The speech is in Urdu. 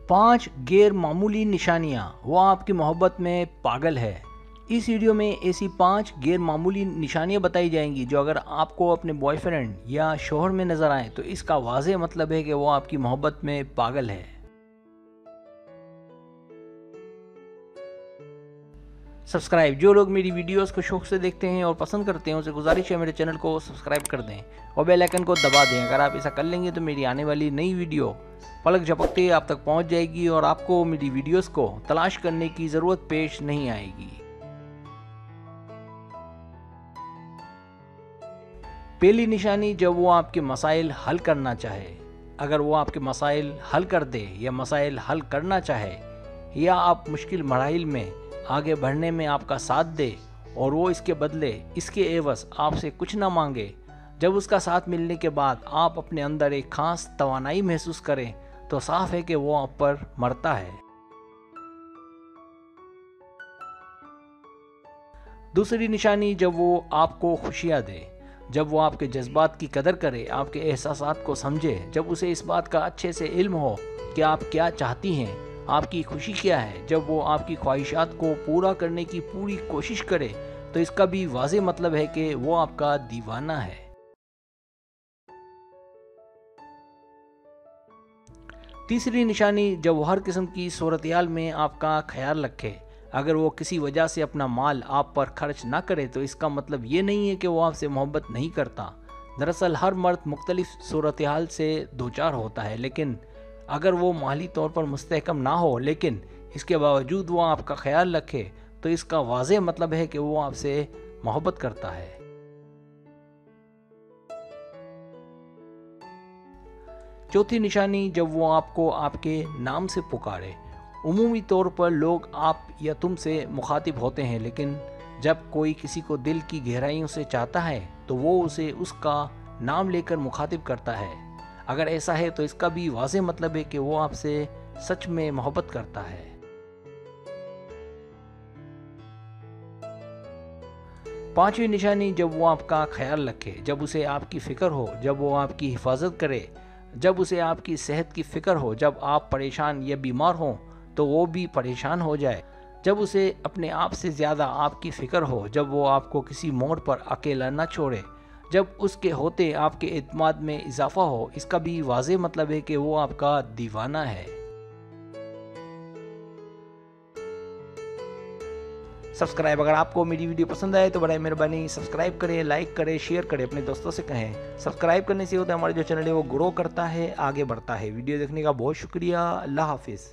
5 غیر معمولی نشانیاں وہ آپ کی محبت میں پاگل ہے۔ اس ویڈیو میں ایسی 5 غیر معمولی نشانیاں بتائی جائیں گی جو اگر آپ کو اپنے بوائے فرینڈ یا شوہر میں نظر آئیں تو اس کا واضح مطلب ہے کہ وہ آپ کی محبت میں پاگل ہے۔ سبسکرائب، جو لوگ میری ویڈیوز کو شوق سے دیکھتے ہیں اور پسند کرتے ہیں اسے گزارش ہے میرے چینل کو سبسکرائب کر دیں اور بیل آئیکن کو دبا دیں۔ اگر آپ ایسا کر لیں گے تو میری آنے والی نئی ویڈیو پلک جھپکتے آپ تک پہنچ جائے گی اور آپ کو میری ویڈیوز کو تلاش کرنے کی ضرورت پیش نہیں آئے گی۔ پہلی نشانی، جب وہ آپ کے مسائل حل کرنا چاہے۔ اگر وہ آپ کے مسائل حل کر دے یا مسائل حل کرنا چاہے یا آپ مشکل مراحل میں آگے بڑھنے میں آپ کا ساتھ دے اور وہ اس کے بدلے اس کے عوض آپ سے کچھ نہ مانگے، جب اس کا ساتھ ملنے کے بعد آپ اپنے اندر ایک خاص توانائی محسوس کریں تو صاف ہے کہ وہ آپ پر مرتا ہے۔ دوسری نشانی، جب وہ آپ کو خوشیاں دے۔ جب وہ آپ کے جذبات کی قدر کرے، آپ کے احساسات کو سمجھے، جب اسے اس بات کا اچھے سے علم ہو کہ آپ کیا چاہتی ہیں، آپ کی خوشی کیا ہے، جب وہ آپ کی خواہشات کو پورا کرنے کی پوری کوشش کرے تو اس کا بھی واضح مطلب ہے کہ وہ آپ کا دیوانہ ہے۔ تیسری نشانی، جب وہ ہر قسم کی صورتحال میں آپ کا خیال رکھے۔ اگر وہ کسی وجہ سے اپنا مال آپ پر خرچ نہ کرے تو اس کا مطلب یہ نہیں ہے کہ وہ آپ سے محبت نہیں کرتا۔ دراصل ہر مرد مختلف صورتحال سے دوچار ہوتا ہے، لیکن اگر وہ مالی طور پر مستحکم نہ ہو لیکن اس کے باوجود وہ آپ کا خیال رکھے تو اس کا واضح مطلب ہے کہ وہ آپ سے محبت کرتا ہے۔ چوتھی نشانی، جب وہ آپ کو آپ کے نام سے پکارے۔ عمومی طور پر لوگ آپ یا تم سے مخاطب ہوتے ہیں، لیکن جب کوئی کسی کو دل کی گہرائیوں سے چاہتا ہے تو وہ اسے اس کا نام لے کر مخاطب کرتا ہے۔ اگر ایسا ہے تو اس کا بھی واضح مطلب ہے کہ وہ آپ سے سچ میں محبت کرتا ہے۔ پانچویں نشانی، جب وہ آپ کا خیال رکھے۔ جب اسے آپ کی فکر ہو، جب وہ آپ کی حفاظت کرے، جب اسے آپ کی صحت کی فکر ہو، جب آپ پریشان یا بیمار ہوں تو وہ بھی پریشان ہو جائے، جب اسے اپنے آپ سے زیادہ آپ کی فکر ہو، جب وہ آپ کو کسی موڑ پر اکیلا نہ چھوڑے، جب اس کے ہوتے آپ کے اعتماد میں اضافہ ہو، اس کا بھی واضح مطلب ہے کہ وہ آپ کا دیوانہ ہے۔ سبسکرائب، اگر آپ کو میری ویڈیو پسند آئے تو برائے مہربانی سبسکرائب کریں، لائک کریں، شیئر کریں، اپنے دوستوں سے کہیں۔ سبسکرائب کرنے سے ہوتا ہے ہمارا جو چینل ہے وہ گرو کرتا ہے، آگے بڑھتا ہے۔ ویڈیو دیکھنے کا بہت شکریہ۔ اللہ حافظ۔